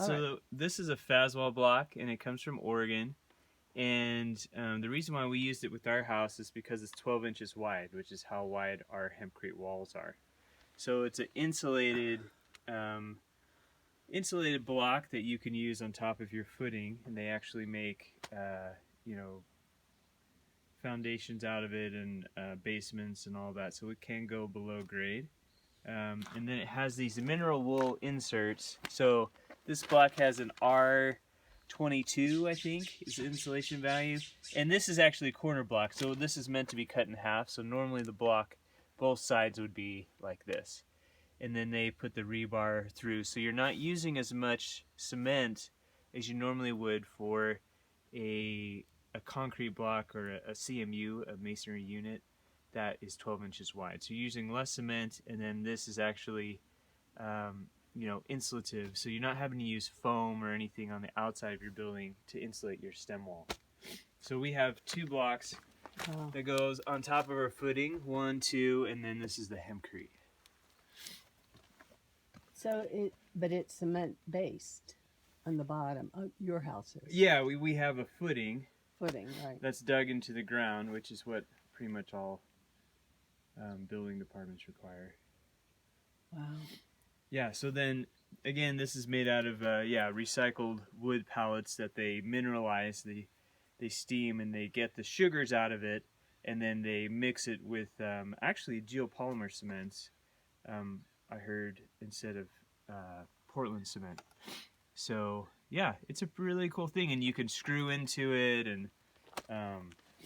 So this is a Faswall block, and it comes from Oregon. And the reason why we used it with our house is because it's 12 inches wide, which is how wide our Hempcrete walls are. So it's an insulated block that you can use on top of your footing, and they actually make foundations out of it and basements and all that, so it can go below grade. And then it has these mineral wool inserts. So this block has an R22, I think, is the insulation value. And this is actually a corner block, so this is meant to be cut in half. So normally the block, both sides would be like this. And then they put the rebar through, so you're not using as much cement as you normally would for a concrete block or a CMU, a masonry unit, that is 12 inches wide. So you're using less cement, and then this is actually insulative, so you're not having to use foam or anything on the outside of your building to insulate your stem wall. So we have 2 blocks that goes on top of our footing, 1, 2, and then this is the Hempcrete. So but it's cement based on the bottom. Your house is. Yeah, we have a footing. Footing, right. That's dug into the ground, which is what pretty much all building departments require. Wow. Yeah, so then again, this is made out of recycled wood pellets that they mineralize, they steam, and they get the sugars out of it, and then they mix it with actually geopolymer cements, I heard, instead of Portland cement. So yeah, it's a really cool thing, and you can screw into it. And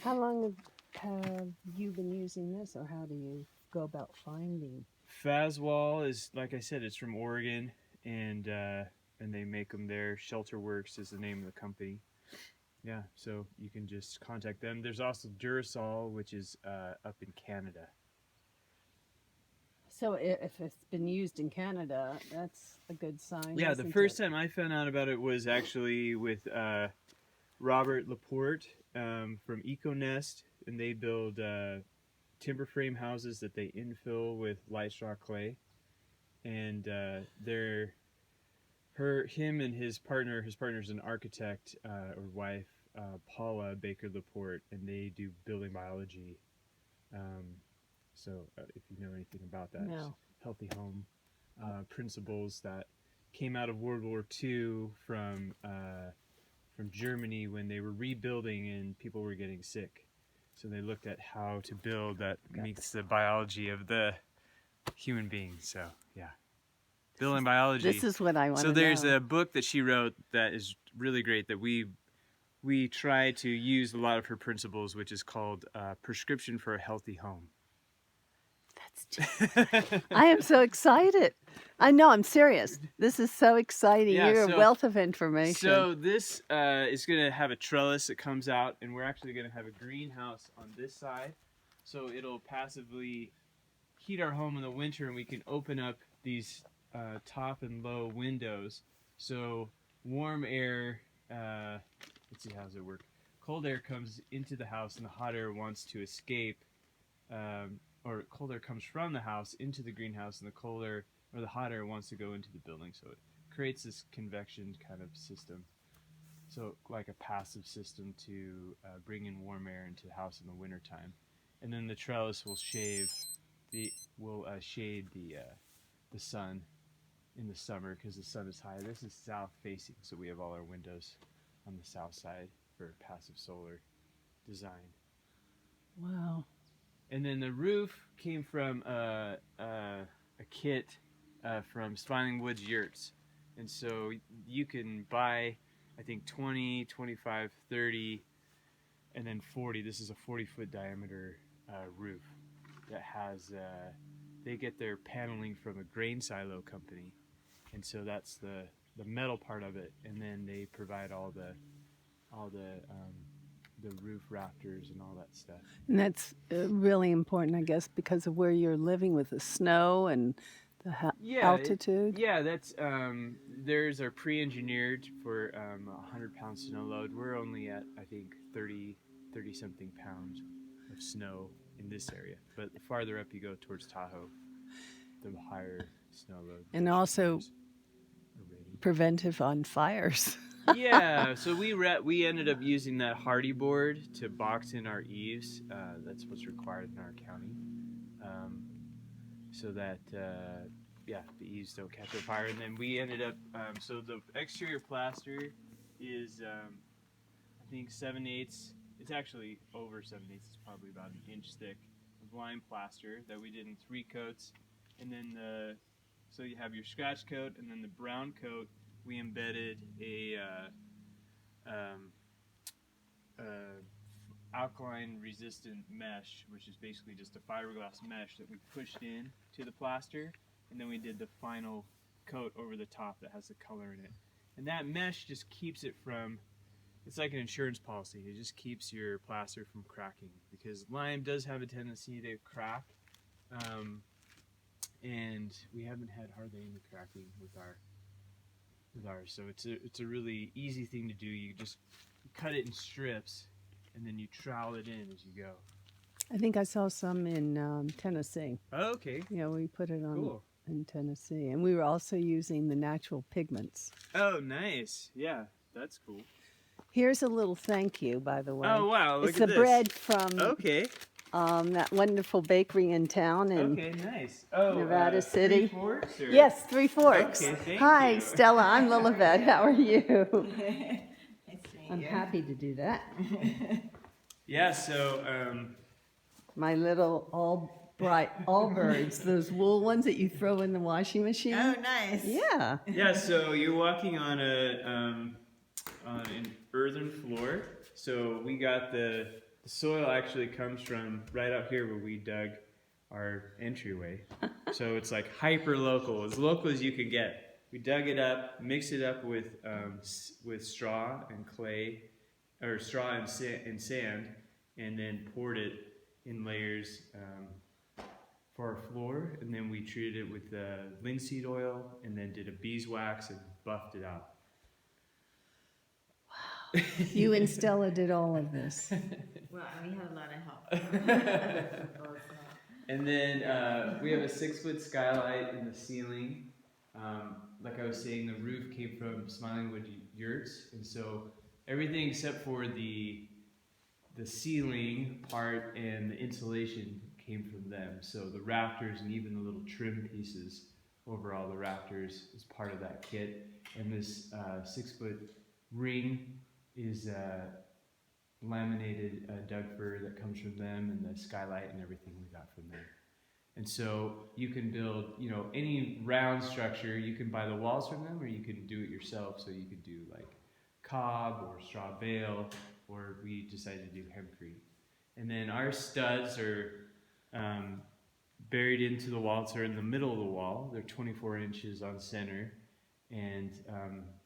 how long have you been using this, or how do you go about finding? Faswall is, like I said, it's from Oregon, and they make them there. Shelterworks is the name of the company. Yeah, so you can just contact them. There's also Durasol, which is up in Canada. So if it's been used in Canada, that's a good sign. Yeah, the first time I found out about it was actually with Robert Laporte from EcoNest, and they build timber frame houses that they infill with light straw clay. And him and his partner's an architect or wife, Paula Baker Laporte, and they do building biology. So if you know anything about that, no. Healthy home principles that came out of World War II from Germany when they were rebuilding and people were getting sick. So they looked at how to build that meets the biology of the human being. So yeah, building biology. This is what I want to know. So there's a book that she wrote that is really great that we try to use a lot of her principles, which is called Prescription for a Healthy Home. I am so excited. I know, I'm serious. This is so exciting. Yeah, You're a wealth of information. So this is going to have a trellis that comes out, and we're actually going to have a greenhouse on this side. So it'll passively heat our home in the winter, and we can open up these top and low windows. So warm air, let's see, how does it work? Cold air comes into the house, and the hot air wants to escape. Or cold air comes from the house into the greenhouse, and the hot air wants to go into the building. So it creates this convection kind of system. So like a passive system to bring in warm air into the house in the wintertime. And then the trellis will shade the sun in the summer because the sun is high. This is south facing, so we have all our windows on the south side for passive solar design. Wow. And then the roof came from a kit from Smiling Woods Yurts. And so you can buy, I think, 20, 25, 30, and then 40. This is a 40-foot diameter roof that has, they get their paneling from a grain silo company. And so that's the metal part of it. And then they provide all the roof rafters and all that stuff. And that's really important, I guess, because of where you're living with the snow and the altitude. That's theirs are pre-engineered for 100-pound snow load. We're only at, I think, 30-something pounds of snow in this area. But the farther up you go towards Tahoe, the higher snow load. And also, preventive on fires. Yeah, so we ended up using that hardy board to box in our eaves. That's what's required in our county, so that yeah, the eaves don't catch on fire. And then we ended up so the exterior plaster is I think 7/8. It's actually over 7/8. It's probably about an inch thick of lime plaster that we did in 3 coats, and then so you have your scratch coat, and then the brown coat we embedded a um, alkaline resistant mesh, which is basically just a fiberglass mesh that we pushed in to the plaster, and then we did the final coat over the top that has the color in it. And that mesh just keeps it from, it's like an insurance policy, it just keeps your plaster from cracking, because lime does have a tendency to crack, and we haven't had hardly any cracking with ours, so it's a really easy thing to do. You just cut it in strips, and then you trowel it in as you go. I think I saw some in Tennessee. Oh, okay. Yeah, we put it on Cool. in Tennessee. And we were also using the natural pigments. Oh, nice. Yeah, that's cool. Here's a little thank you, by the way. Oh, wow. Look it's at the this. bread from okay. That wonderful bakery in town in Okay, nice. Oh, Nevada City. 3 Forks? Or? Yes, 3 Forks. Okay, thank Hi, you. Stella. I'm Lilibet. How are you? Nice to meet I'm you. happy to do that. Yeah, so My little Allbirds, those wool ones that you throw in the washing machine. Oh, nice. Yeah. yeah, so you're walking on an earthen floor. So we got the soil actually comes from right out here where we dug our entryway. So it's like hyper local as you can get. We dug it up, mixed it up with straw and clay, or straw and sand, and then poured it in layers for our floor. And then we treated it with linseed oil, and then did a beeswax and buffed it out. You and Stella did all of this. Well, we had a lot of help. And then we have a 6-foot skylight in the ceiling. Like I was saying, the roof came from Smiling Wood Yurts, and so everything except for the ceiling part and the insulation came from them. So the rafters and even the little trim pieces over all the rafters is part of that kit. And this 6-foot ring is laminated Doug fir that comes from them, and the skylight and everything we got from them. And so you can build, any round structure. You can buy the walls from them, or you can do it yourself. So you could do like cob or straw bale, or we decided to do hempcrete. And then our studs are buried into the wall. So they're in the middle of the wall. They're 24 inches on center, and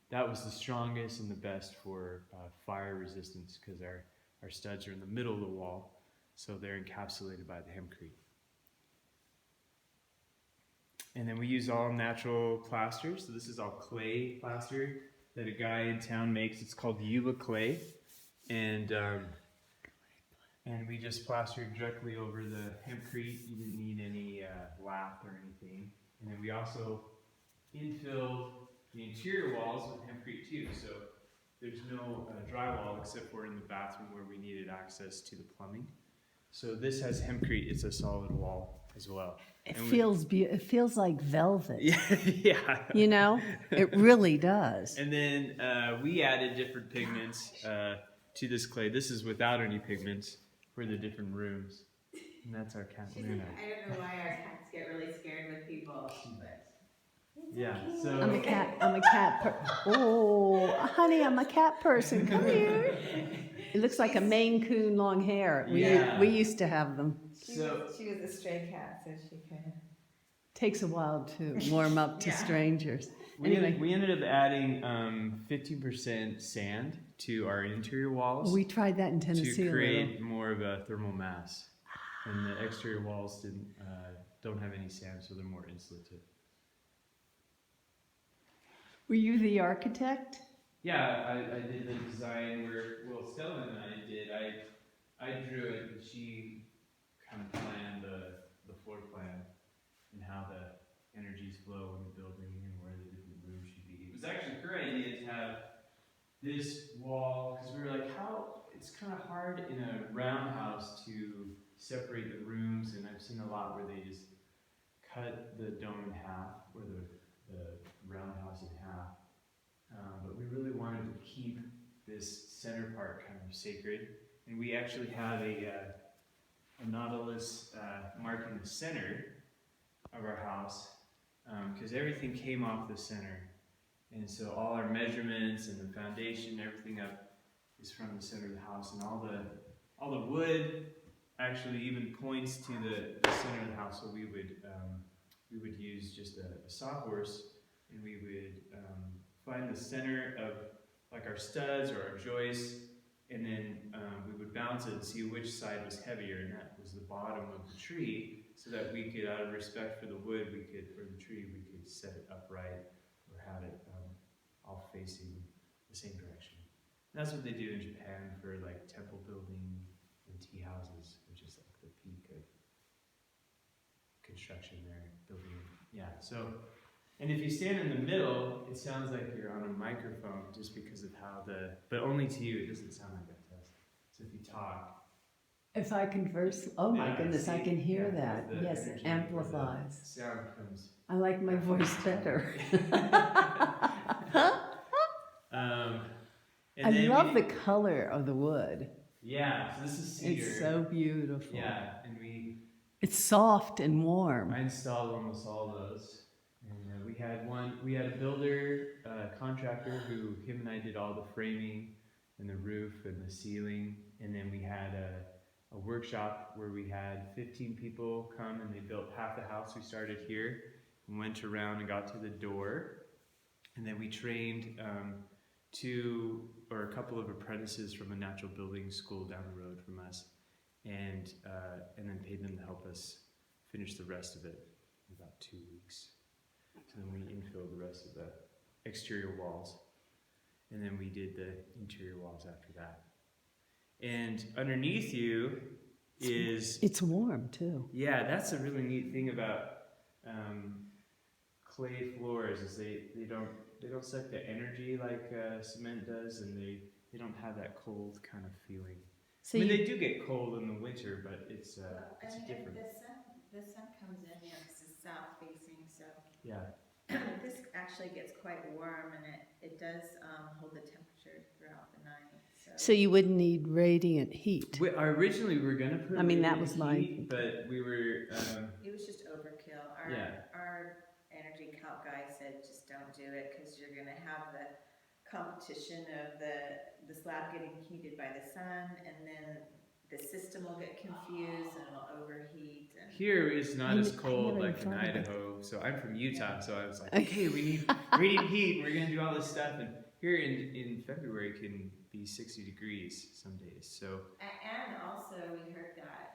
that was the strongest and the best for fire resistance, because our studs are in the middle of the wall, so they're encapsulated by the hempcrete. And then we use all natural plaster. So this is all clay plaster that a guy in town makes. It's called Yuba clay, and we just plastered directly over the hempcrete. You didn't need any lath or anything. And then we also infilled the interior walls with hempcrete too. So there's no drywall except for in the bathroom where we needed access to the plumbing. So this has hempcrete. It's a solid wall as well. It feels like velvet. Yeah. It really does. And then we added different pigments to this clay. This is without any pigments for the different rooms. And that's our cat, Luna. I don't know why our cats get really scared with people, but Yeah, so I'm a cat. Oh, honey, I'm a cat person. Come here. It looks like a Maine Coon long hair. We used to have them. she was a stray cat, so she kind of Takes a while to warm up to strangers. we ended up adding 15% sand to our interior walls We tried that in Tennessee. to create more of a thermal mass, and the exterior walls don't have any sand, so they're more insulative. Were you the architect? Yeah, I did the design Stella and I did. I drew it, and she kind of planned the floor plan and how the energies flow in the building and where the different rooms should be. It was actually her idea to have this wall, because we were like, it's kind of hard in a roundhouse to separate the rooms, and I've seen a lot where they just cut the dome in half, or the roundhouse in half. But we really wanted to keep this center part kind of sacred, and we actually have a nautilus marking the center of our house, because everything came off the center. And so all our measurements and the foundation, everything up is from the center of the house, and all the wood actually even points to the center of the house. So we would use just a sawhorse, and we would find the center of like our studs or our joists, and then we would bounce it and see which side was heavier, and that was the bottom of the tree, so that we could, out of respect for the wood, or the tree, we could set it upright or have it all facing the same direction. And that's what they do in Japan for like temple building and tea houses, which is like the peak of construction there, building. Yeah, so, and if you stand in the middle, it sounds like you're on a microphone just because of how but only to you, it doesn't sound like that to us. So if you talk. If I converse, oh my goodness, I can hear that. the Yes, it energy, amplifies. the sound comes. I like my voice better. And I then love the color of the wood. Yeah, so this is cedar. It's so beautiful. Yeah, and it's soft and warm. I installed almost all those. And we had a builder, contractor, him and I did all the framing and the roof and the ceiling. And then we had a workshop where we had 15 people come, and they built half the house. We started here and went around and got to the door. And then we trained a couple of apprentices from a natural building school down the road from us, and then paid them to help us finish the rest of it in about 2 weeks. So then we infilled the rest of the exterior walls, and then we did the interior walls after that. And underneath you is... It's warm too. Yeah, that's a really neat thing about clay floors, is they don't suck the energy like cement does, and they don't have that cold kind of feeling. So they do get cold in the winter, but it's different. The sun comes in here because it's south facing, so yeah. This actually gets quite warm, and it does hold the temperature throughout the night. So you wouldn't need radiant heat. Originally we were gonna put. I mean, that was heat, but we were. It was just overkill. Our energy calc guy said, just don't do it, because you're gonna have the competition of the slab getting heated by the sun, and then the system will get confused and it'll overheat. And here is not as cold like in Idaho. So I'm from Utah, so I was like, okay, we need radiant heat. We're gonna do all this stuff, and here in February it can be 60 degrees some days. So. And also we heard that.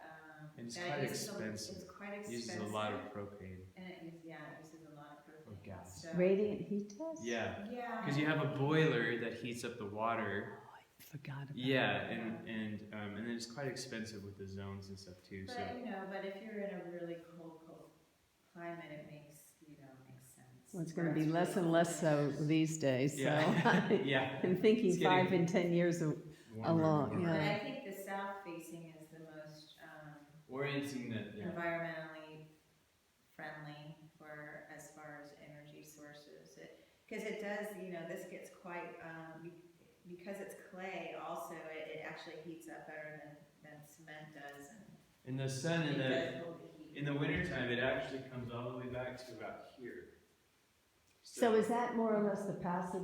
And it's that quite expensive. It's quite expensive. It uses a lot of propane. And it uses a lot of propane. Or gas. So, radiant heat does? Yeah. Yeah. Because you have a boiler that heats up the water. Oh, I forgot about that. And then it's quite expensive with the zones and stuff too. But but if you're in a really cold climate, it makes sense. Well, it's going to be less and less so these days. So yeah. I'm thinking 5 and 10 years along. But Yeah. I think the south facing is the most orienting environmentally friendly for as far as energy sources. Because it does, this gets quite because it's clay. Also, it actually heats up better than cement does. And the sun in the wintertime, it actually comes all the way back to about here. So is that more or less the passive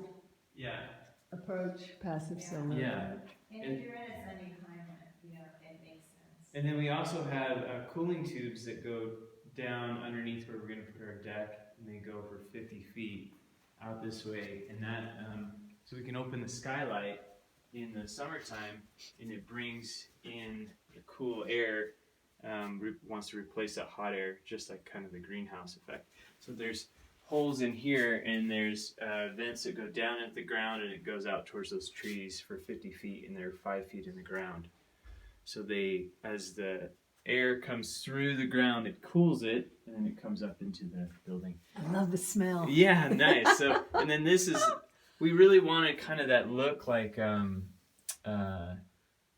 approach? Passive solar. Yeah. And if you're in a sunny climate, it makes sense. And then we also have cooling tubes that go down underneath where we're going to put our deck, and they go for 50 feet out this way, and that so we can open the skylight in the summertime, and it brings in the cool air. Wants to replace that hot air, just like kind of the greenhouse effect. So there's holes in here, and there's vents that go down at the ground, and it goes out towards those trees for 50 feet, and they're 5 feet in the ground. So as the air comes through the ground, it cools it, and then it comes up into the building. I love the smell. Yeah, nice. So, and then this is, we really wanted kind of that look like,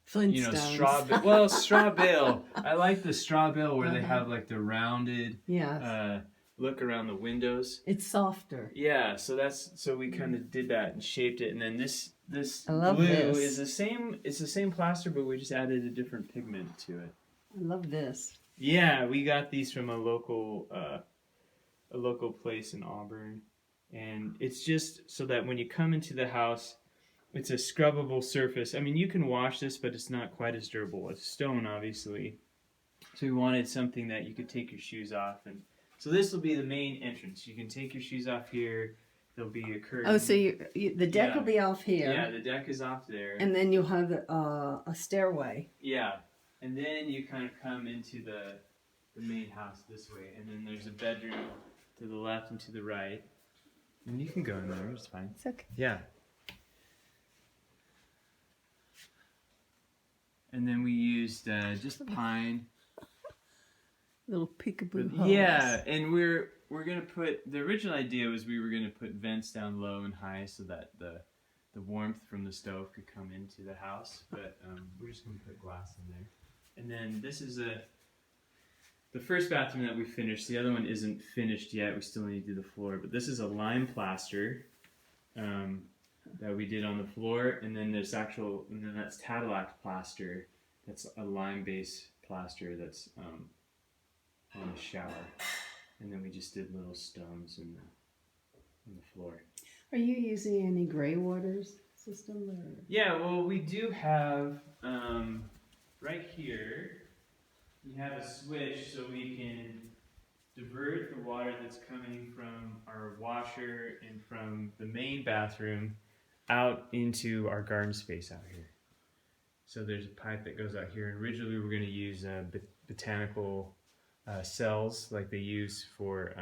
Flintstones. straw bale. I like the straw bale where they have like the rounded Yes. look around the windows. It's softer. Yeah, so we kind of did that and shaped it, and then this I love blue this. is the same. It's the same plaster, but we just added a different pigment to it. I love this. Yeah, we got these from a local place in Auburn, and it's just so that when you come into the house, it's a scrubbable surface. I mean, you can wash this, but it's not quite as durable. It's stone, obviously. So we wanted something that you could take your shoes off, and so this will be the main entrance. You can take your shoes off here. There'll be a curtain. Oh, so the deck will be off here. Yeah, the deck is off there. And then you'll have a stairway. Yeah, and then you kind of come into the main house this way, and then there's a bedroom to the left and to the right. And you can go in there, it's fine. It's okay. Yeah. And then we used just pine. Little peekaboo But, holes. yeah, and we're gonna put, the original idea was we were gonna put vents down low and high so that the warmth from the stove could come into the house, but we're just gonna put glass in there. And then this is the first bathroom that we finished. The other one isn't finished yet. We still need to do the floor, but this is a lime plaster that we did on the floor, and then that's Tadillac plaster. That's a lime-based plaster that's on the shower, and then we just did little stones on the floor. Are you using any gray waters system? Or? Yeah, well, we do have right here. We have a switch so we can divert the water that's coming from our washer and from the main bathroom out into our garden space out here. So there's a pipe that goes out here, and originally we were going to use botanical cells like they use for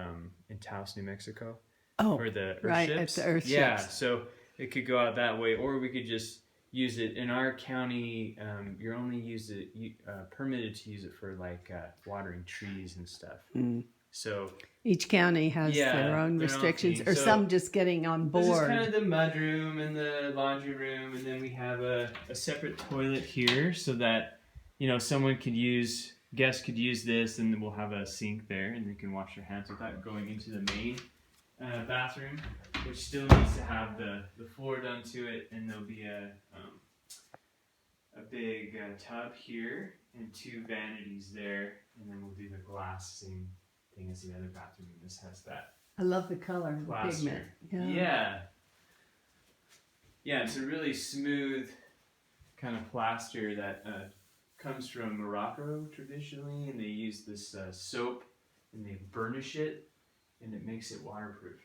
in Taos, New Mexico, for the earth right, ships. at the earth yeah, ships. so it could go out that way, or we could just use it in our county. You're only permitted to use it for like watering trees and stuff. Mm. So Each county has their own restrictions, thing. or So some just getting on board. This is kind of the mud room and the laundry room, and then we have a separate toilet here so that guests could use this, and then we'll have a sink there, and they can wash their hands without going into the main bathroom, which still needs to have the floor done to it, and there'll be a big tub here and 2 vanities there, and then we'll do the glass same thing as the other bathroom. This has that. I love the color, the plaster. pigment. Yeah, it's a really smooth kind of plaster that comes from Morocco traditionally, and they use this soap and they burnish it, and it makes it waterproof.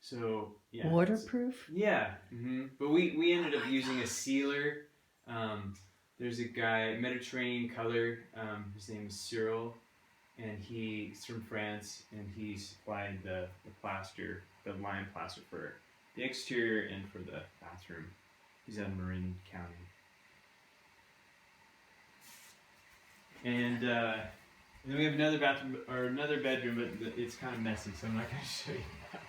So yeah, Waterproof? Yeah, but we ended up using a sealer. There's a guy, Mediterranean Color. His name is Cyril, and he's from France, and he supplied the plaster, the lime plaster for the exterior and for the bathroom. He's out of Marin County. And then we have another bathroom or another bedroom, but it's kind of messy, so I'm not going to show you that.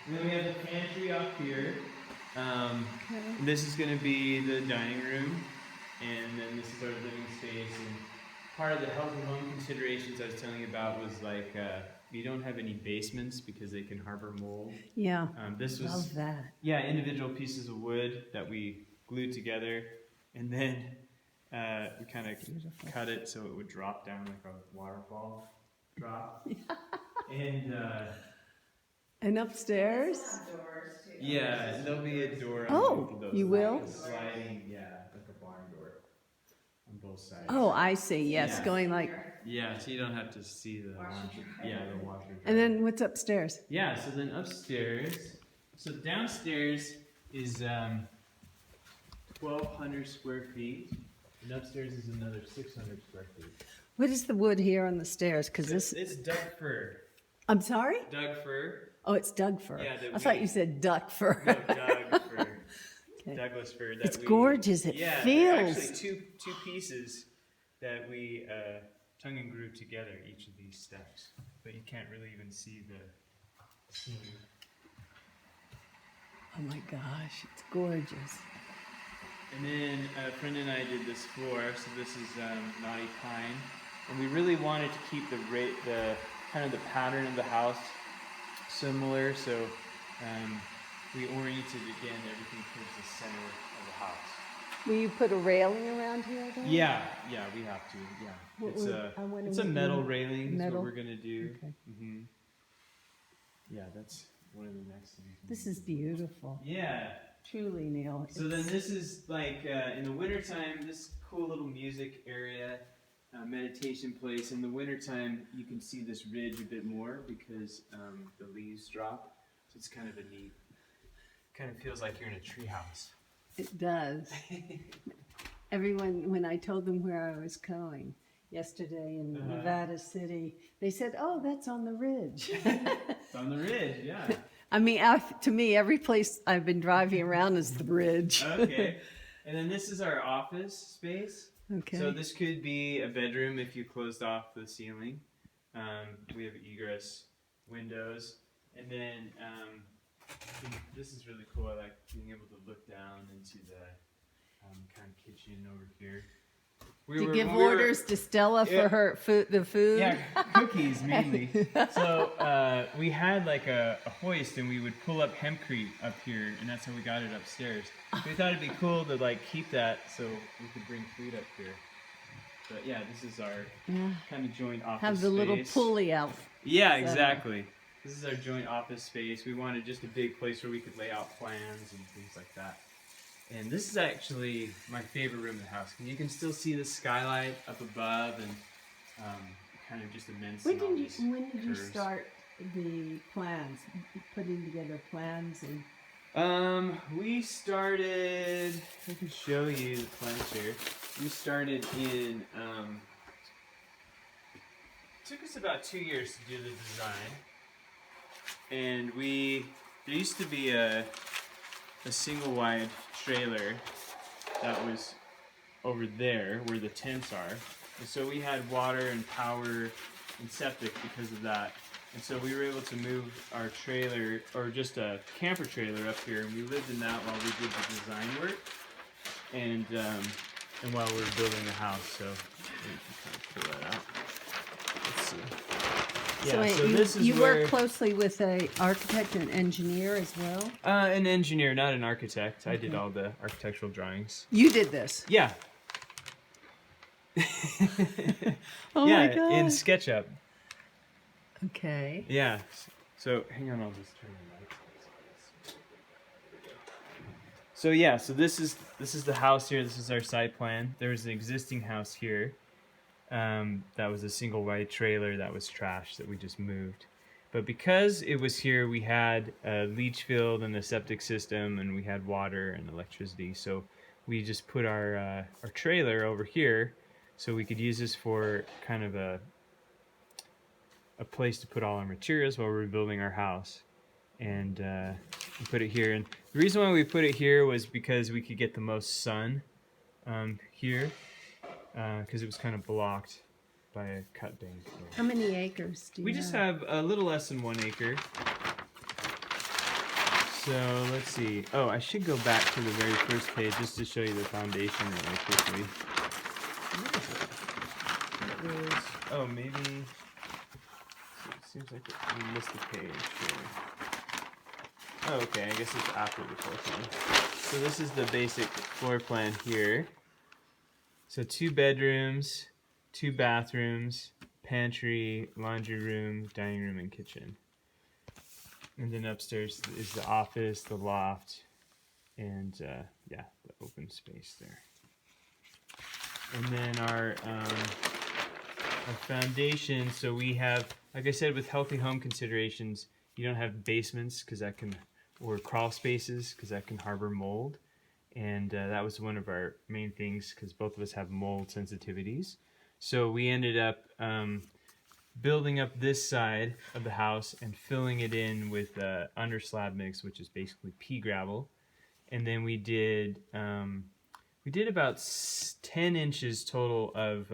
And then we have the pantry up here. This is going to be the dining room, and then this is our living space. And part of the healthy home considerations I was telling you about was like we don't have any basements because they can harbor mold. Yeah, this was love that. Yeah, individual pieces of wood that we glued together, and then we kind of cut it so it would drop down like a waterfall drop. And upstairs? Doors too. Yeah, there'll be a door on Oh, both of those. you will? Like a sliding, like a barn door on both sides. Oh, I see. Yes, Yeah. going like. Yeah, so you don't have to see the laundry. Yeah, the washer. And then what's upstairs? Yeah, so then upstairs. So downstairs is 1,200 square feet, and upstairs is another 600 square feet. What is the wood here on the stairs? Because this. It's Doug fir. I'm sorry? Doug fir. Oh, it's Doug fir. Yeah, I thought you said duck fir. No, Doug fir. Okay. Douglas fir. That It's gorgeous. It feels. Actually two pieces that we tongue and groove together, each of these steps. But you can't really even see the seam. Oh my gosh, it's gorgeous. And then a friend and I did this floor, so this is knotty pine. And we really wanted to keep the kind of the pattern of the house similar, so we oriented again everything towards the center of the house. Will you put a railing around here then? Yeah, we have to. Yeah, it's a metal railing. Is what we're gonna do. Okay. Mm-hmm. Yeah, that's one of the next things. This is beautiful. Yeah. Truly, Neil. So then this is like in the wintertime, this cool little music area, meditation place. In the wintertime, you can see this ridge a bit more because the leaves drop. So it's kind of a neat, kind of feels like you're in a treehouse. It does. Everyone, when I told them where I was going yesterday in Nevada City, they said, "Oh, that's on the ridge." It's on the ridge, yeah. I mean, to me, every place I've been driving around is the bridge. Okay. And then this is our office space. Okay. So this could be a bedroom if you closed off the ceiling. We have egress windows. And then this is really cool. I like being able to look down into the kind of kitchen over here. To give orders to Stella for her food, the food? Yeah, cookies mainly. So we had like a hoist, and we would pull up Hempcrete up here, and that's how we got it upstairs. We thought it'd be cool to like keep that so we could bring food up here. But yeah, this is our kind of joint office Have the space. little pulley out. Yeah, exactly. This is our joint office space. We wanted just a big place where we could lay out plans and things like that. And this is actually my favorite room in the house. You can still see the skylight up above and kind of just immense. When did you start the plans, putting together plans? And we started, I can show you the plans here. We started in, it took us about 2 years to do the design. And there used to be a single wide trailer that was over there where the tents are, and so we had water and power and septic because of that, and so we were able to move our trailer, or just a camper trailer, up here, and we lived in that while we did the design work and while we were building the house. So we can kind of pull that out. Let's see. Yeah, so wait, this is you where, work closely with an architect and engineer as well? An engineer, not an architect. I did all the architectural drawings. You did this? Yeah. Oh yeah, my God. in SketchUp. Okay. Yeah. So hang on, I'll just turn the lights. So yeah, so this is the house here. This is our site plan. There was an existing house here. That was a single wide trailer that was trash that we just moved. But because it was here, we had a leach field and a septic system, and we had water and electricity. So we just put our trailer over here, so we could use this for kind of a place to put all our materials while we were building our house. And we put it here. And the reason why we put it here was because we could get the most sun here. Because it was kind of blocked by a cut bank. So. How many acres do you We just have a little less than 1 acre. So let's see. Oh, I should go back to the very first page just to show you the foundation really quickly. Oh, maybe. It seems like we missed a page here. Oh, okay. I guess it's after the floor plan. So this is the basic floor plan here. So 2 bedrooms, 2 bathrooms, pantry, laundry room, dining room, and kitchen. And then upstairs is the office, the loft, and yeah, the open space there. And then our foundation. So we have, like I said, with healthy home considerations, you don't have basements because that can, or crawl spaces because that can harbor mold. And that was one of our main things because both of us have mold sensitivities. So we ended up building up this side of the house and filling it in with under slab mix, which is basically pea gravel. and then we did about 10 inches total of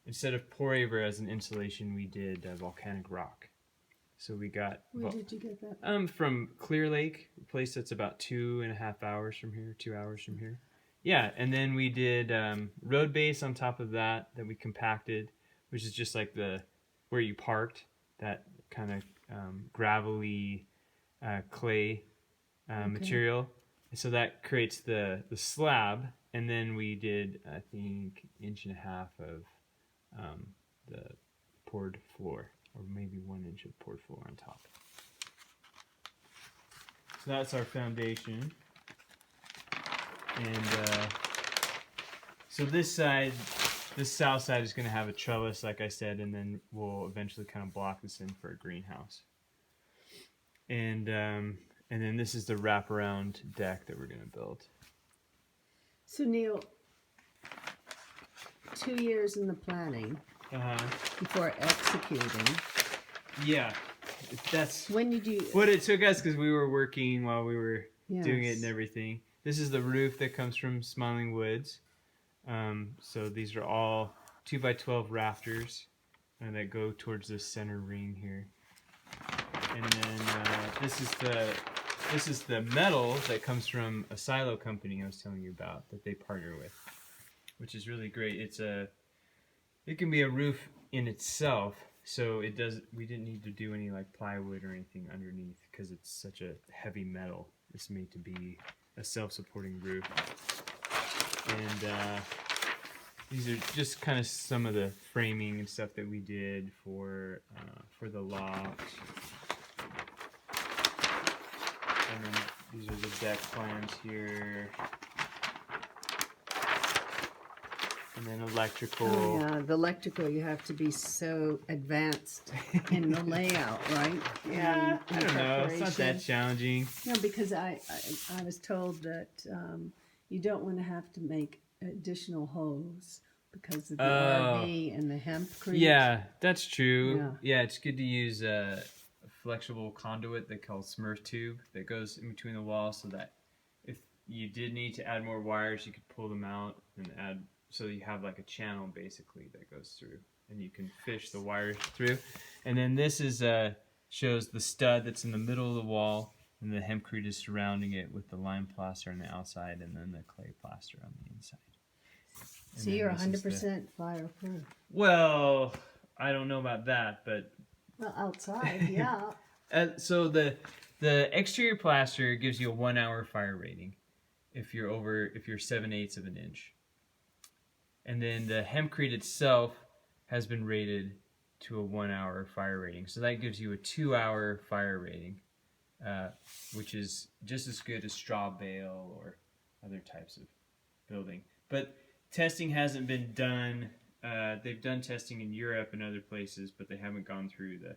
instead of pour over as an insulation, we did volcanic rock. So we got. Where did you get that? From Clear Lake, a place that's about 2.5 hours from here, 2 hours from here. Yeah, and then we did road base on top of that we compacted, which is just like where you parked, that kind of gravelly clay material. And so that creates the slab, and then we did, I think, 1.5 inches of the poured floor, or maybe 1 inch of poured floor on top. So that's our foundation. And so this south side is going to have a trellis, like I said, and then we'll eventually kind of block this in for a greenhouse. And then this is the wraparound deck that we're going to build. So Neil, 2 years in the planning before executing. Yeah, that's when did you? What it took us, because we were working while we were doing it and everything. This is the roof that comes from Smiling Woods. So these are all 2x12 rafters that go towards the center ring here. And then this is the metal that comes from a silo company I was telling you about that they partner with, which is really great. It can be a roof in itself, so we didn't need to do any like plywood or anything underneath because it's such a heavy metal. It's made to be a self-supporting roof. And these are just kind of some of the framing and stuff that we did for the loft. And then these are the deck plans here. And then electrical. Oh, yeah, the electrical, you have to be so advanced in the layout, right? Yeah, I don't know. It's not that challenging. No, because I was told that you don't want to have to make additional hose because of the RV and the hempcrete. Yeah, that's true. Yeah, it's good to use a flexible conduit they call Smurf tube that goes in between the walls, so that if you did need to add more wires, you could pull them out and add. So you have like a channel basically that goes through, and you can fish the wires through. And then this is shows the stud that's in the middle of the wall, and the hempcrete is surrounding it with the lime plaster on the outside, and then the clay plaster on the inside. So you're 100% fireproof. Well, I don't know about that, but well, outside, yeah. So the exterior plaster gives you a 1 hour fire rating if you're 7/8 of an inch. And then the hempcrete itself has been rated to a 1 hour fire rating. So that gives you a 2 hour fire rating, which is just as good as straw bale or other types of building. But testing hasn't been done. They've done testing in Europe and other places, but they haven't gone through the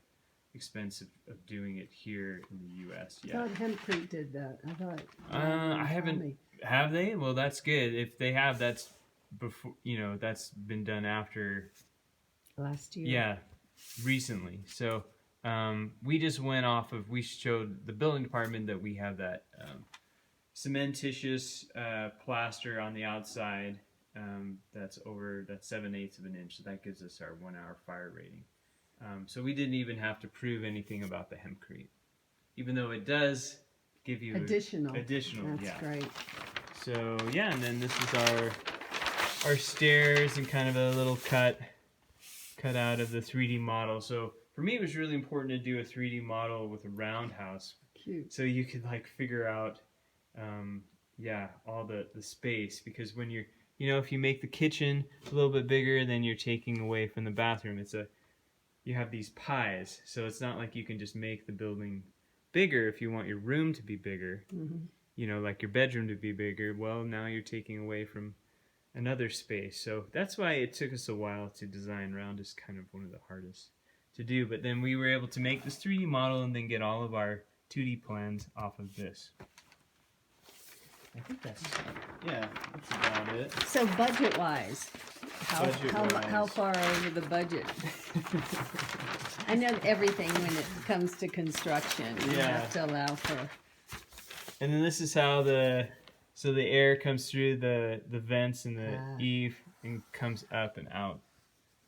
expense of doing it here in the U.S. yet. I thought Hempcrete did that. I thought. I haven't. Have they? Well, that's good. If they have, that's before. That's been done after last year. Yeah, recently. So we just went off of. We showed the building department that we have that cementitious plaster on the outside. That's 7/8 of an inch. So that gives us our 1 hour fire rating. So we didn't even have to prove anything about the hempcrete, even though it does give you additional. That's great. So yeah, and then this is our stairs and kind of a little cut out of the 3D model. So for me, it was really important to do a 3D model with a roundhouse. Cute. So you could like figure out, all the space, because when you're, if you make the kitchen a little bit bigger, then you're taking away from the bathroom. You have these pies, so it's not like you can just make the building bigger if you want your room to be bigger. Mm-hmm. Like your bedroom to be bigger. Well, now you're taking away from another space. So that's why it took us a while to design. Round is kind of one of the hardest to do. But then we were able to make this 3D model and then get all of our 2D plans off of this. I think that's about it. So budget-wise, how far over the budget? I know everything when it comes to construction. You have to allow for And then this is how the air comes through the vents in the eave and comes up and out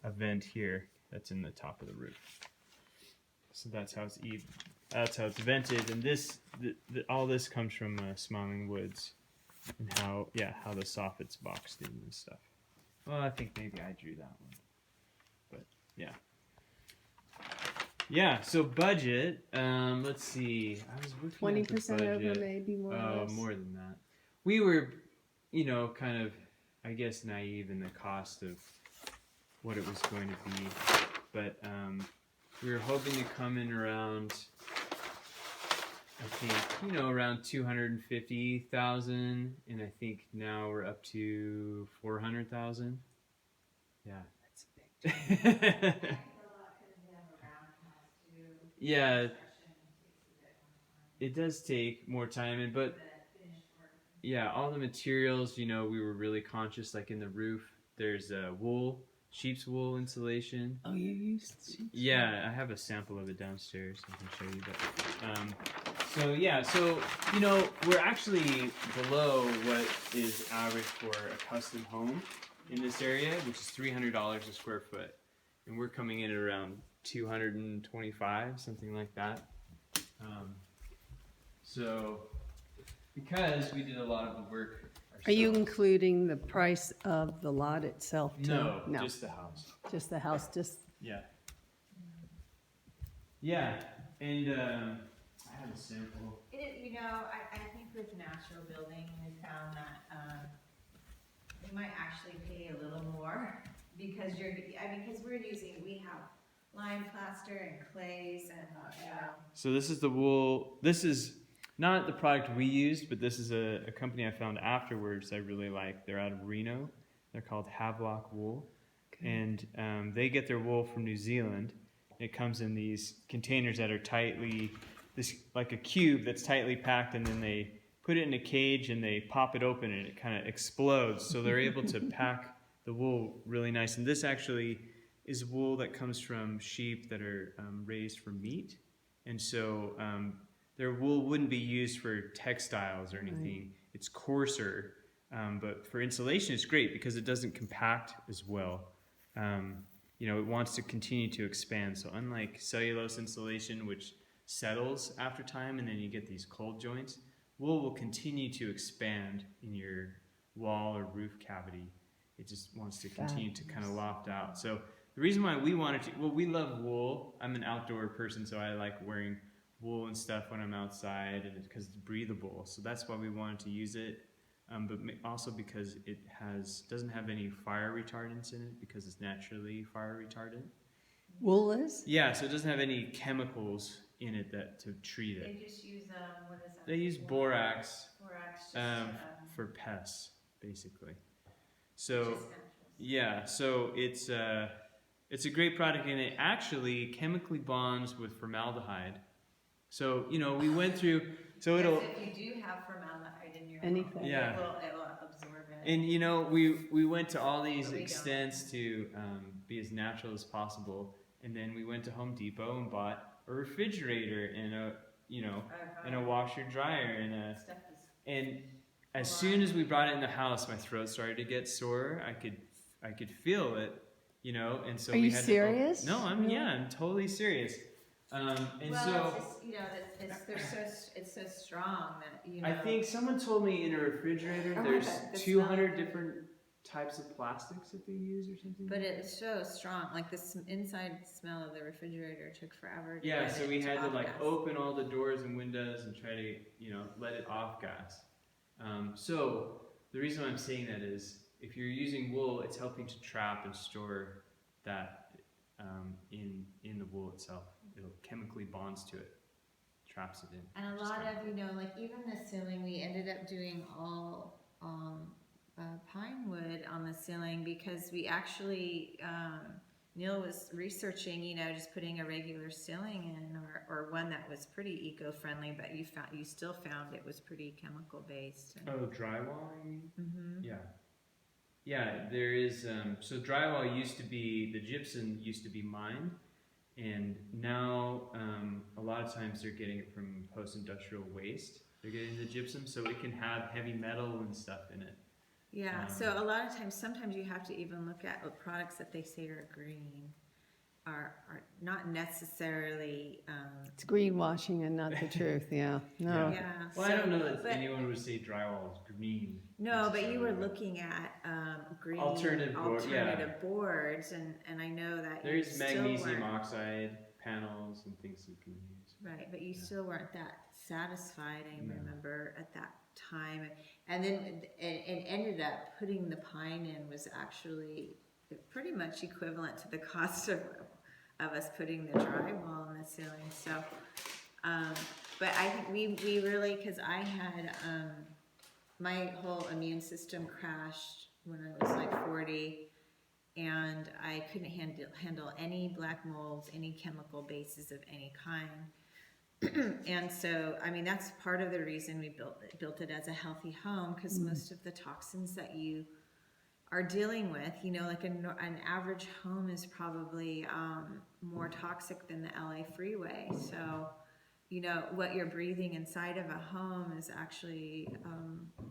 a vent here that's in the top of the roof. So that's how it's that's how it's vented. And this all this comes from Smiling Woods and how the soffit's boxed in and stuff. Well, I think maybe I drew that one, but yeah. Yeah, so budget, let's see. I was looking at the 20% budget. over, maybe more or less. More than that. We were, kind of, I guess, naive in the cost of what it was going to be. But we were hoping to come in around, I think, around 250,000, and I think now we're up to 400,000. Yeah. That's a big Yeah, it does take more time, but yeah, all the materials, we were really conscious. Like in the roof, there's sheep's wool insulation. Oh, you used sheep's Yeah, I have a sample of it downstairs. I can show you that. So we're actually below what is average for a custom home in this area, which is $300 a square foot, and we're coming in at around 225, something like that. So because we did a lot of the work ourselves. Are you including the price of the lot itself too? No, just the house. Just the house, Yeah. Yeah, and I have a sample. I think with natural building, we found that you might actually pay a little more because we have lime plaster and clays and So this is the wool. This is not the product we used, but this is a company I found afterwards I really like. They're out of Reno. They're called Havelock Wool. Okay. And they get their wool from New Zealand. It comes in these containers that are like a cube that's tightly packed, and then they put it in a cage and they pop it open and it kind of explodes. So they're able to pack the wool really nice. And this actually is wool that comes from sheep that are raised for meat. And so their wool wouldn't be used for textiles or anything. Right. It's coarser, but for insulation it's great because it doesn't compact as well. It wants to continue to expand. So unlike cellulose insulation, which settles after time and then you get these cold joints, wool will continue to expand in your wall or roof cavity. It just wants to continue to kind of loft out. So the reason why we wanted to, we love wool. I'm an outdoor person, so I like wearing wool and stuff when I'm outside, and because it's breathable. So that's why we wanted to use it, but also because it doesn't have any fire retardants in it because it's naturally fire retardant. Wool is? Yeah, so it doesn't have any chemicals in it to treat it. They just use what is that? They use borax. Borax. For pests, basically. So yeah, so it's a great product, and it actually chemically bonds with formaldehyde. So we went through. So it'll. If you do have formaldehyde in your anything, it will absorb it. And we went to all these extents to be as natural as possible, and then we went to Home Depot and bought a refrigerator and a washer dryer and as soon as we brought it in the house, my throat started to get sore. I could feel it, and so Are you serious? I'm totally serious. It's just, it's so strong that I think someone told me in a refrigerator there's 200 different types of plastics that they use or something. But it's so strong. Like this inside smell of the refrigerator took forever. So we had to open all the doors and windows and try to let it off gas. So the reason why I'm saying that is if you're using wool, it's helping to trap and store that in the wool itself. It'll chemically bonds to it, traps it in. And a lot of even the ceiling, we ended up doing all pine wood on the ceiling because we actually Neil was researching, just putting a regular ceiling in or one that was pretty eco-friendly, but you still found it was pretty chemical based. Drywall, you mean? Mm-hmm. Yeah, there is. So drywall the gypsum used to be mined, and now a lot of times they're getting it from post-industrial waste. They're getting the gypsum so it can have heavy metal and stuff in it. Yeah, so a lot of times, sometimes you have to even look at products that they say are green are not necessarily. It's greenwashing and not the truth. Yeah. No. Yeah. Well, I don't know that anyone would say drywall is green. No, but you were looking at green alternative boards, and I know that there's magnesium oxide panels and things you can use. Right, but you still weren't that satisfied. I remember at that time, and then and ended up putting the pine in was actually pretty much equivalent to the cost of us putting the drywall in the ceiling. So, but I think we really, because I had my whole immune system crashed when I was like 40, and I couldn't handle any black molds, any chemical bases of any kind. And so, I mean, that's part of the reason we built it as a healthy home, because most of the toxins that you are dealing with, you know, like an average home is probably more toxic than the LA freeway. So, you know, what you're breathing inside of a home is actually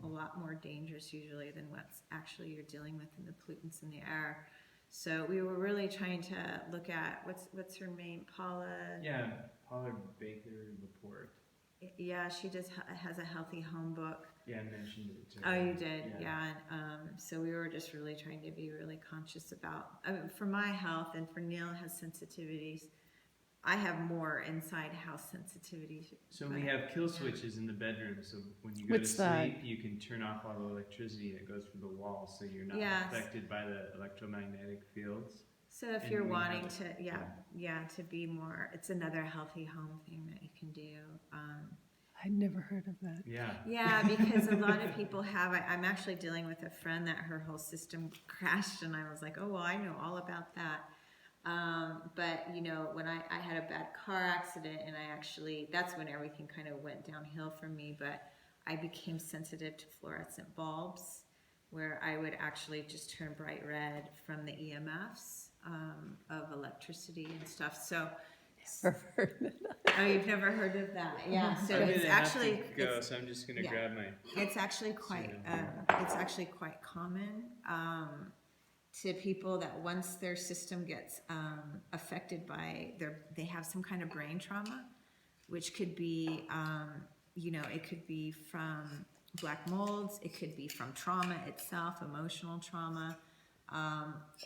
a lot more dangerous usually than what's actually you're dealing with in the pollutants in the air. So we were really trying to look at what's her name, Paula. Yeah, Paula Baker Laporte. Yeah, she just has a healthy home book. Yeah, I mentioned it too. Oh, you did, yeah. And so we were just really trying to be really conscious about, I mean, for my health, and for Neil has sensitivities. I have more inside house sensitivities. So we have kill switches in the bedroom. So when you go to sleep, you can turn off all the electricity that goes through the wall, so you're not affected by the electromagnetic fields. So if you're wanting to, to be more, it's another healthy home thing that you can do. I'd never heard of that. Yeah. Yeah, because a lot of people have. I'm actually dealing with a friend that her whole system crashed, and I was like, oh, well, I know all about that. But, you know, when I had a bad car accident, and that's when everything kind of went downhill for me, but I became sensitive to fluorescent bulbs, where I would actually just turn bright red from the EMFs of electricity and stuff. So, Never heard of that. Oh, you've never heard of that? Yeah. So I'm it's actually so I'm just gonna grab my. It's actually quite common to people that once their system gets affected by they have some kind of brain trauma, which could be you know, it could be from black molds, it could be from trauma itself, emotional trauma.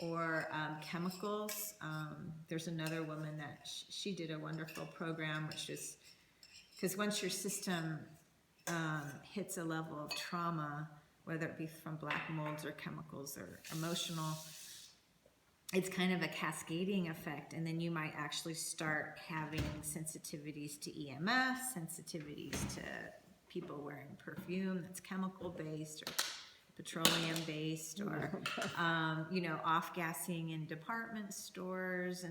Or chemicals. There's another woman that she did a wonderful program, which is because once your system hits a level of trauma, whether it be from black molds or chemicals or emotional, it's kind of a cascading effect, and then you might actually start having sensitivities to EMF, sensitivities to people wearing perfume that's chemical based or petroleum based, or you know, off-gassing in department stores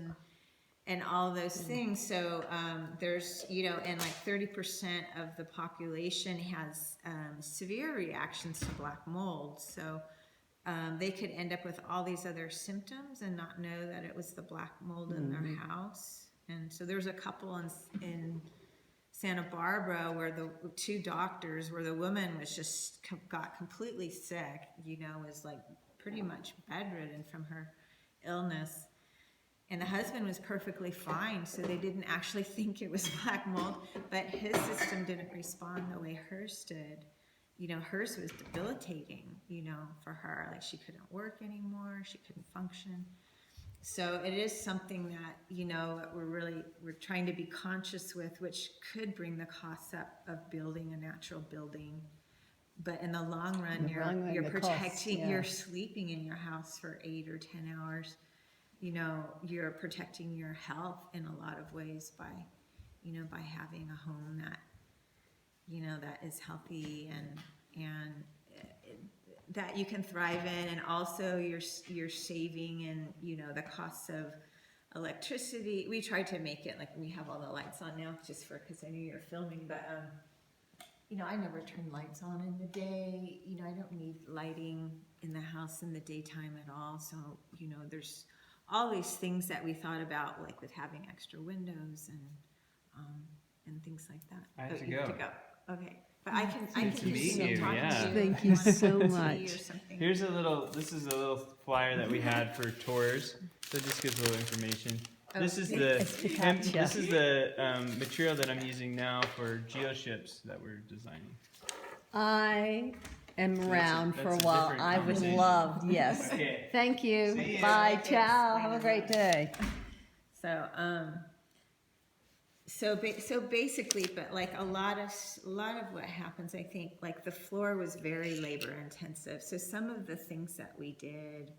and all those things. So there's, you know, and like 30% of the population has severe reactions to black mold. So they could end up with all these other symptoms and not know that it was the black mold in their house. And so there's a couple in Santa Barbara where the two doctors, where the woman was just got completely sick, you know, was like pretty much bedridden from her illness, and the husband was perfectly fine, so they didn't actually think it was black mold, but his system didn't respond the way hers did. You know, hers was debilitating, you know, for her, like she couldn't work anymore, she couldn't function. So it is something that, you know, we're trying to be conscious with, which could bring the costs up of building a natural building. But in the long run, you're protecting, you're sleeping in your house for 8 or 10 hours. You know, you're protecting your health in a lot of ways by, you know, by having a home that, you know, that is healthy and that you can thrive in, and also you're saving in, you know, the costs of electricity. We tried to make it like we have all the lights on now, just because I knew you're filming, but you know, I never turn lights on in the day. You know, I don't need lighting in the house in the daytime at all. So, you know, there's all these things that we thought about, like with having extra windows and things like that. I have to go. Okay. But I can to meet continue you, talking yeah. to you. Thank if you want so some tea much. Or something. This is a little flyer that we had for tours. So it just gives a little information. This is the It's focaccia. this is the material that I'm using now for geoships that we're designing. I am So around that's for a a while. different I would conversation. love, yes. Okay. Thank you. See you. Bye. Thanks. Ciao. Have a great day. So, so basically, but like a lot of what happens, I think, like the floor was very labor intensive. So some of the things that we did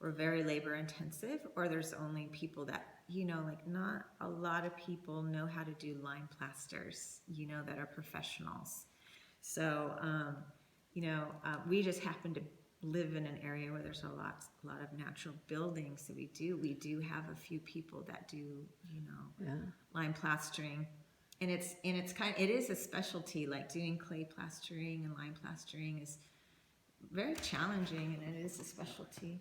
were very labor intensive, or there's only people that, like not a lot of people know how to do lime plasters, that are professionals. So, we just happen to live in an area where there's a lot of natural buildings. So we do have a few people that do, lime plastering, and it is a specialty. Like doing clay plastering and lime plastering is very challenging, and it is a specialty.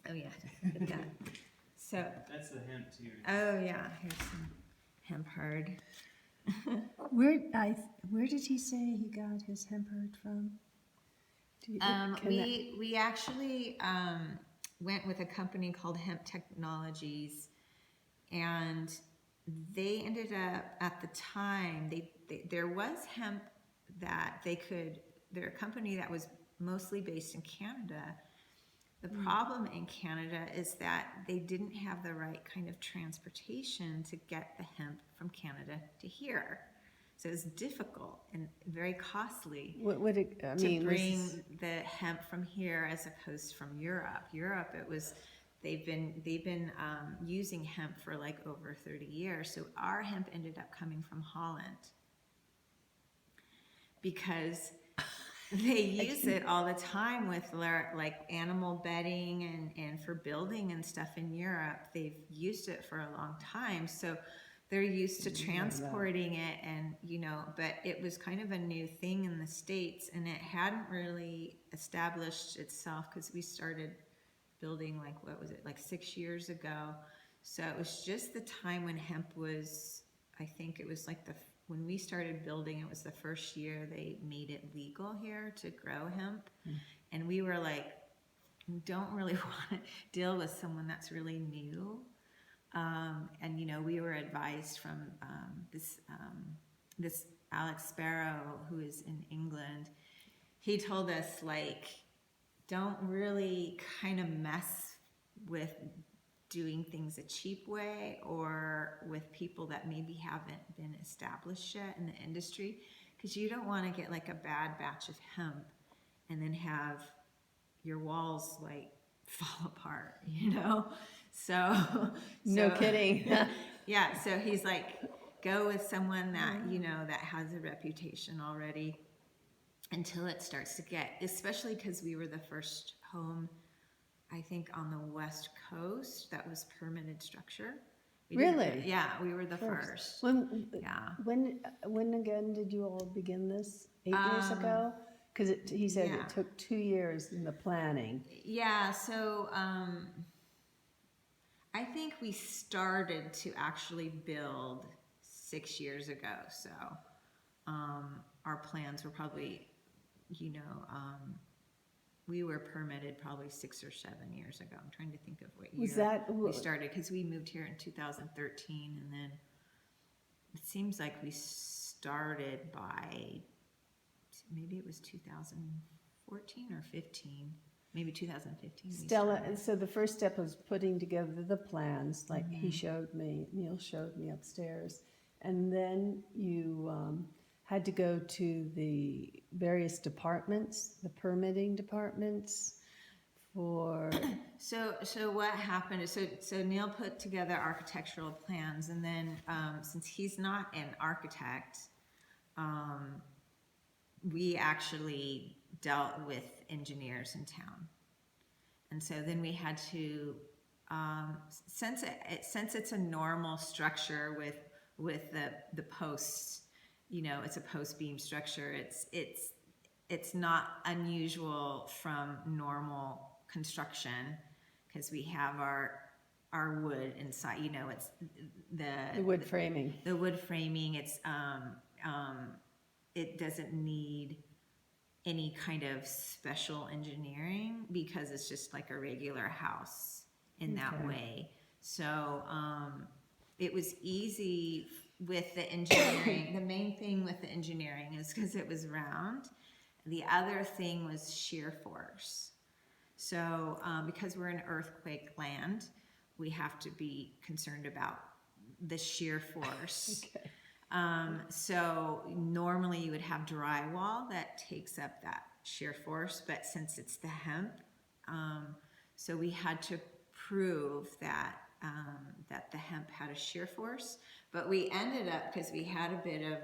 Oh yeah, look at that. So That's the hemp too. oh yeah, here's some hemp herd. Where did he say he got his hemp herd from? We actually went with a company called Hemp Technologies, and they ended up at the time there was hemp that they're a company that was mostly based in Canada. The problem in Canada is that they didn't have the right kind of transportation to get the hemp from Canada to here. So it was difficult and very costly to bring the hemp from here as opposed from Europe. Europe, they've been using hemp for like over 30 years. So our hemp ended up coming from Holland because they use it all the time with like animal bedding and for building and stuff in Europe. They've used it for a long time. So they're used to transporting it, and but it was kind of a new thing in the States, and it hadn't really established itself because we started building like 6 years ago. So it was just the time when hemp was, I think it was like when we started building, it was the first year they made it legal here to grow hemp. And we were like, we don't really want to deal with someone that's really new. And we were advised from this Alex Sparrow, who is in England. He told us, like, don't really kind of mess with doing things a cheap way or with people that maybe haven't been established yet in the industry, because you don't want to get like a bad batch of hemp and then have your walls like fall apart, So no kidding. Yeah, so he's like, go with someone that that has a reputation already until it starts to get, especially because we were the first home, I think, on the West Coast that was permitted structure. Really? Yeah, we were the first. When again did you all begin this? 8 years ago? Because he said it took 2 years in the planning. Yeah, so I think we started to actually build 6 years ago. So our plans were probably, we were permitted probably 6 or 7 years ago. I'm trying to think of what year we started, because we moved here in 2013, and then it seems like we started by maybe it was 2014 or 15. Maybe 2015. Stella, so the first step was putting together the plans, like he showed me, Neil showed me upstairs. And then you had to go to the various departments, the permitting departments for... So what happened is, so Neil put together architectural plans, and then since he's not an architect, we actually dealt with engineers in town. And so then we had to, since it's a normal structure with the posts, it's a post beam structure. It's not unusual from normal construction, because we have our wood inside. It's the wood framing. The wood framing. It's it doesn't need any kind of special engineering because it's just like a regular house in that Okay. way. So it was easy with the engineering. The main thing with the engineering is because it was round. The other thing was shear force. So because we're in earthquake land, we have to be concerned about the shear force. Okay. So normally you would have drywall that takes up that shear force, but since it's the hemp, so we had to prove that that the hemp had a shear force. But we ended up, because we had a bit of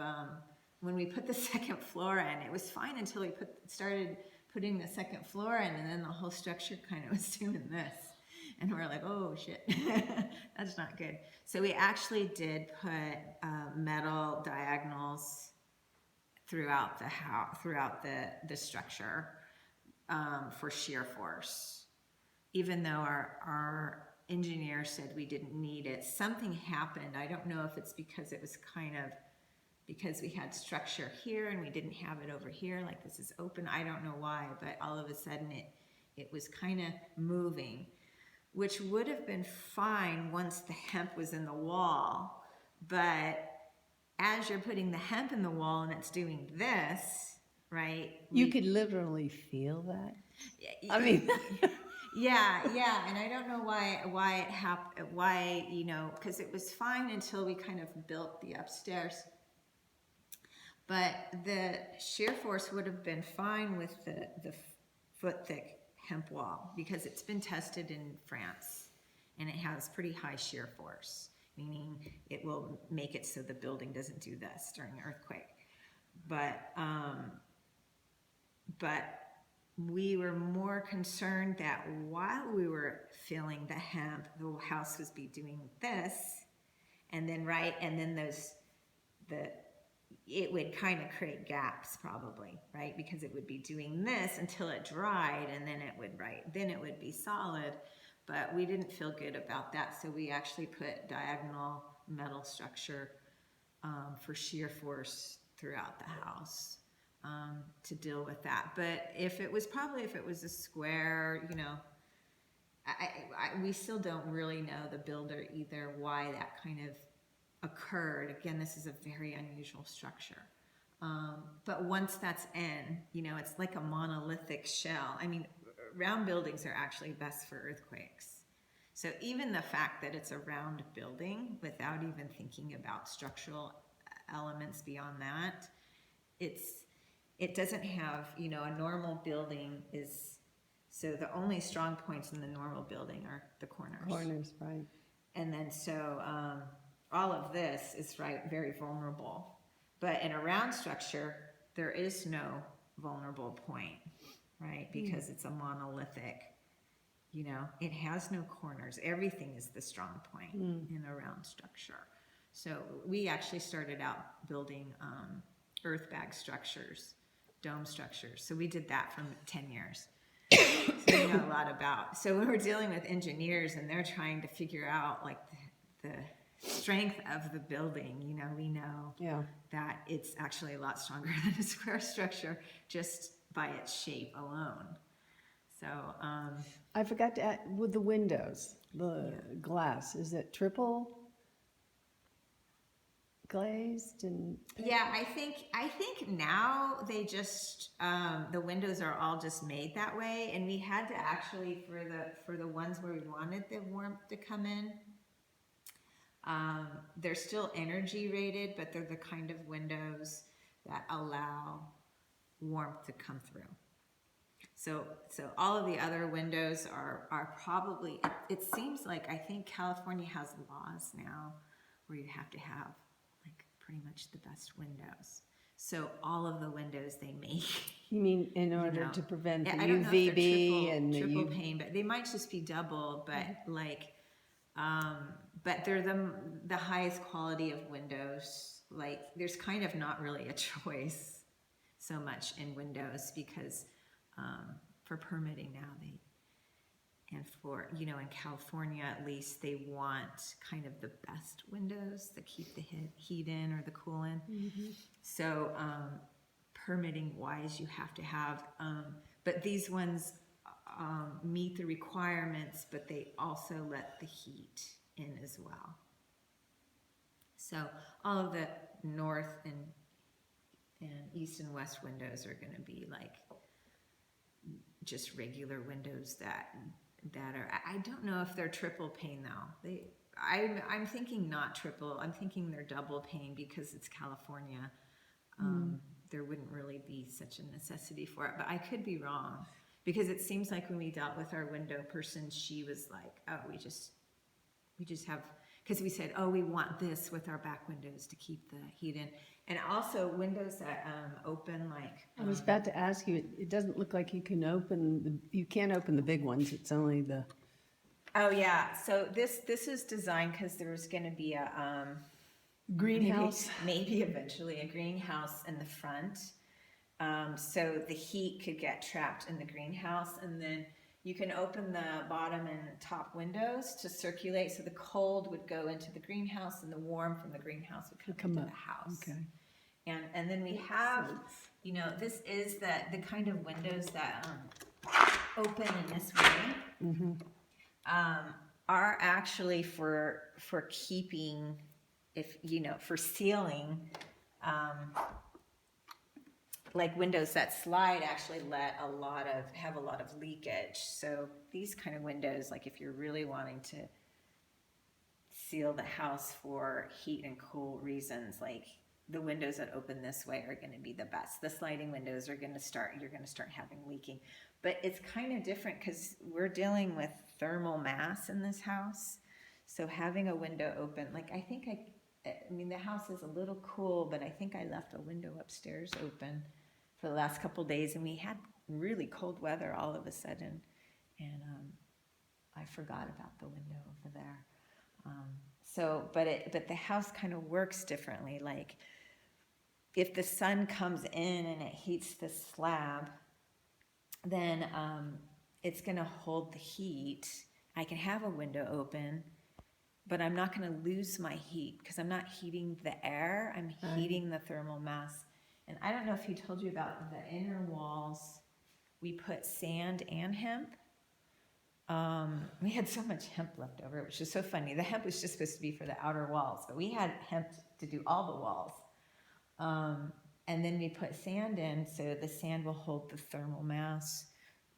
when we put the second floor in, it was fine until we started putting the second floor in, and then the whole structure kind of was doing this. And we're like, oh shit, that's not good. So we actually did put metal diagonals throughout the house, throughout the structure for shear force. Even though our engineer said we didn't need it, something happened. I don't know if it's because it was because we had structure here and we didn't have it over here, like this is open. I don't know why, but all of a sudden it was kind of moving, which would have been fine once the hemp was in the wall. But as you're putting the hemp in the wall and it's doing this, right? You could literally feel that. I mean, yeah, and I don't know why it happened, because it was fine until we kind of built the upstairs. But the shear force would have been fine with the foot thick hemp wall because it's been tested in France and it has pretty high shear force, meaning it will make it so the building doesn't do this during an earthquake. But we were more concerned that while we were filling the hemp, the house was be doing this, and then it would kind of create gaps probably, right? Because it would be doing this until it dried, and then it would be solid. But we didn't feel good about that, so we actually put diagonal metal structure for shear force throughout the house to deal with that. But if it was a square, we still don't really know, the builder either, why that kind of occurred. Again, this is a very unusual structure. But once that's in, it's like a monolithic shell. I mean, round buildings are actually best for earthquakes. So even the fact that it's a round building, without even thinking about structural elements beyond that, it doesn't have, a normal building is, so the only strong points in the normal building are the corners. corners, right. And then so all of this is very vulnerable. But in a round structure, there is no vulnerable point, right? Because it's a monolithic, it has no corners. Everything is the strong point in a round structure. So we actually started out building earth bag structures, dome structures. So we did that for 10 years. So we know a lot about. So when we're dealing with engineers and they're trying to figure out like the strength of the building, we know that it's actually a lot stronger than a square structure just by its shape alone. So I forgot to add, with the windows, the glass, is it triple glazed and yeah, I think now they just the windows are all just made that way, and we had to actually for the ones where we wanted the warmth to come in, they're still energy rated, but they're the kind of windows that allow warmth to come through. So all of the other windows are probably, it seems like, I think California has laws now where you have to have like pretty much the best windows. So all of the windows they make. You mean in order to prevent the I don't know if UVB they're and the triple pane, but they might just be double, but but they're the highest quality of windows. Like there's kind of not really a choice so much in windows because for permitting now and for, in California at least, they want kind of the best windows that keep the heat in or the cool in. So permitting wise, you have to have, but these ones meet the requirements, but they also let the heat in as well. So all of the north and east and west windows are going to be like just regular windows that are, I don't know if they're triple pane though. I'm thinking not triple, I'm thinking they're double pane because it's California. There wouldn't really be such a necessity for it, but I could be wrong, because it seems like when we dealt with our window person, she was like, oh, we just have, because we said, oh, we want this with our back windows to keep the heat in. And also windows that open like... I was about to ask you, it doesn't look like you can open, you can't open the big ones, it's only the... Oh yeah, so this is designed because there's going to be a... greenhouse? Maybe eventually a greenhouse in the front. So the heat could get trapped in the greenhouse, and then you can open the bottom and top windows to circulate, so the cold would go into the greenhouse and the warm from the greenhouse would come into the house. Okay. And then we have, you know, this is the kind of windows that open in this way. Are actually for keeping, if you know, for sealing, like windows that slide actually have a lot of leakage. So these kind of windows, like if you're really wanting to seal the house for heat and cool reasons, like the windows that open this way are going to be the best. The sliding windows are going to start, you're going to start having leaking. But it's kind of different because we're dealing with thermal mass in this house. So having a window open, like I mean, the house is a little cool, but I think I left a window upstairs open for the last couple of days, and we had really cold weather all of a sudden, and I forgot about the window over there. But the house kind of works differently. Like if the sun comes in and it heats the slab, then it's going to hold the heat. I can have a window open, but I'm not going to lose my heat because I'm not heating the air, I'm heating the thermal mass. And I don't know if he told you about the inner walls. We put sand and hemp. We had so much hemp left over, which is so funny. The hemp was just supposed to be for the outer walls, but we had hemp to do all the walls. And then we put sand in, so the sand will hold the thermal mass.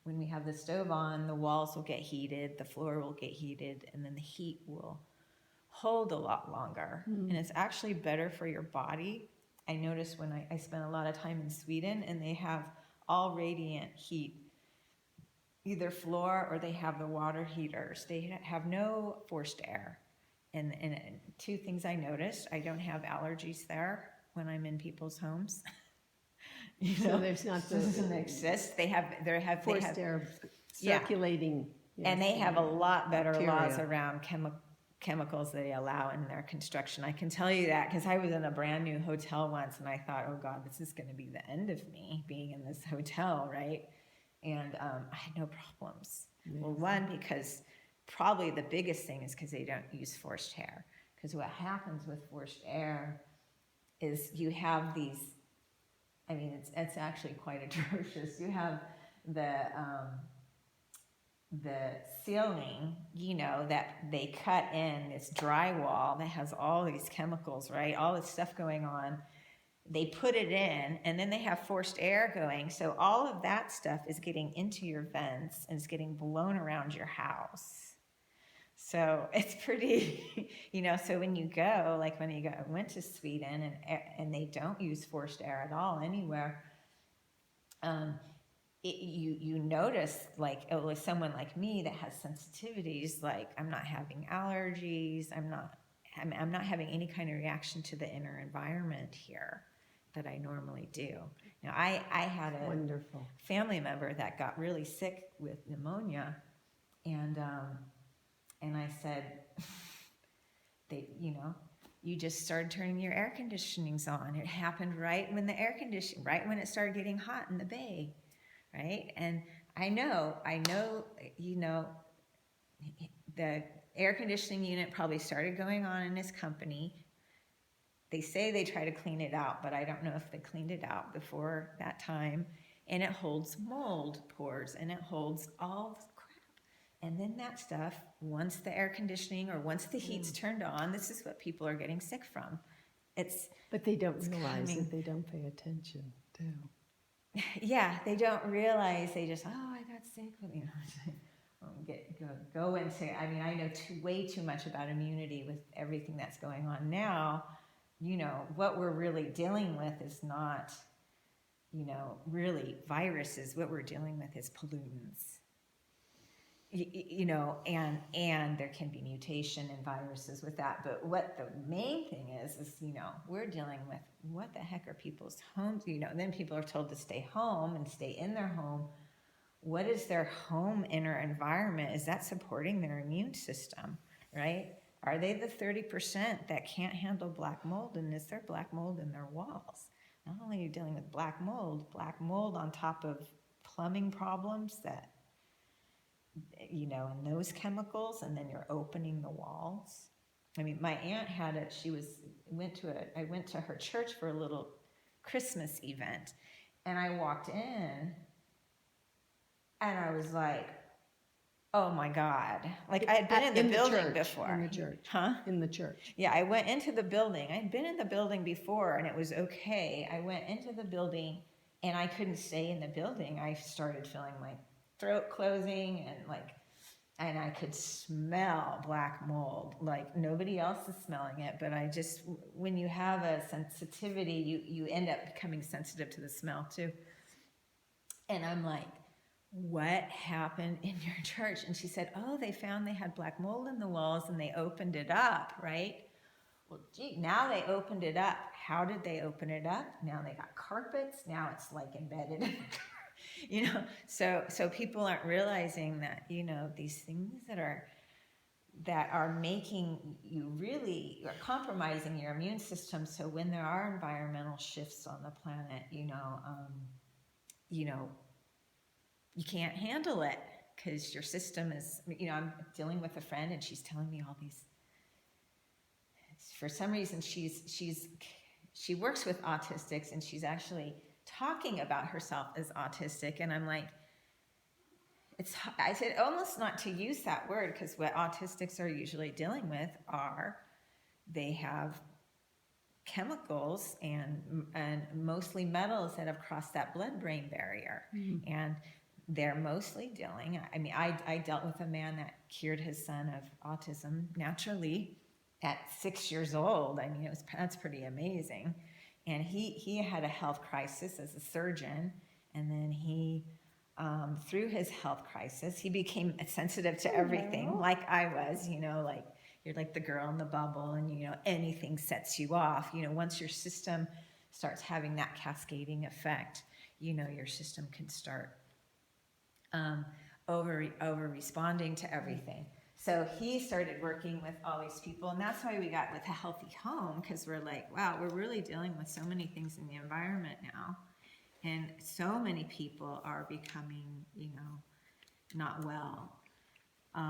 When we have the stove on, the walls will get heated, the floor will get heated, and then the heat will hold a lot longer. And it's actually better for your body. I noticed when I spent a lot of time in Sweden, and they have all radiant heat, either floor or they have the water heaters. They have no forced air. And two things I noticed: I don't have allergies there when I'm in people's homes. You know, so there's not doesn't exist. They have forced air circulating. Yeah. And they have a lot better laws around chemicals they allow in their construction. I can tell you that because I was in a brand new hotel once, and I thought, oh God, this is going to be the end of me being in this hotel, right? And I had no problems. Amazing. Well, one, because probably the biggest thing is because they don't use forced air. Because what happens with forced air is you have these, I mean, it's actually quite atrocious. You have the ceiling, you know, that they cut in, this drywall that has all these chemicals, right? All this stuff going on. They put it in, and then they have forced air going. So all of that stuff is getting into your vents and is getting blown around your house. So it's pretty, you know, so when you go, like when I went to Sweden and they don't use forced air at all anywhere, you notice, like, oh, with someone like me that has sensitivities, like I'm not having allergies, I'm not having any kind of reaction to the inner environment here that I normally do. Now, I had a wonderful family member that got really sick with pneumonia, and I said, you just started turning your air conditionings on. It happened right when it started getting hot in the bay. Right? And I know, you know, the air conditioning unit probably started going on in his company they say they try to clean it out, but I don't know if they cleaned it out before that time. And it holds mold pores, and it holds all the crap. And then that stuff, once the air conditioning or once the heat's turned on, this is what people are getting sick from. But they don't realize coming. it. They don't pay attention, too. Yeah, they don't realize. They just, oh, I got sick. You know, go into. I mean, I know way too much about immunity with everything that's going on now. You know, what we're really dealing with is not, you know, really viruses. What we're dealing with is pollutants. You know, and there can be mutation and viruses with that. But what the main thing is, you know, we're dealing with what the heck are people's homes? You know, then people are told to stay home and stay in their home. What is their home inner environment? Is that supporting their immune system, right? Are they the 30% that can't handle black mold? And is there black mold in their walls? Not only are you dealing with black mold on top of plumbing problems that, you know, and those chemicals, and then you're opening the walls. I mean, my aunt had it. I went to her church for a little Christmas event, and I walked in, and I was like, oh my God. Like, I had been in the building before. In the church. Huh? In the church. Yeah, I went into the building. I'd been in the building before, and it was okay. I went into the building, and I couldn't stay in the building. I started feeling my throat closing, and I could smell black mold. Like, nobody else is smelling it, but when you have a sensitivity, you end up becoming sensitive to the smell too. And I'm like, what happened in your church? And she said, oh, they found they had black mold in the walls, and they opened it up, right? Well, gee, now they opened it up. How did they open it up? Now they got carpets. Now it's like embedded. You know, so people aren't realizing that, you know, these things that are making you really, are compromising your immune system. So when there are environmental shifts on the planet, you know, you can't handle it because your system is, you know, I'm dealing with a friend, and she's telling me all these, for some reason she works with autistics, and she's actually talking about herself as autistic. And I'm like, I said almost not to use that word, because what autistics are usually dealing with they have chemicals and mostly metals that have crossed that blood-brain barrier. Mm-hmm. And they're mostly dealing, I mean, I dealt with a man that cured his son of autism naturally at 6 years old. I mean, that's pretty amazing. And he had a health crisis as a surgeon, and then he, through his health crisis, he became sensitive to everything, like I was, you know, like you're like the girl in the bubble, and, you know, anything sets you off. You know, once your system starts having that cascading effect, you know, your system can start over responding to everything. So he started working with all these people, and that's why we got with a healthy home, because we're like, wow, we're really dealing with so many things in the environment now, and so many people are becoming, you know, not well.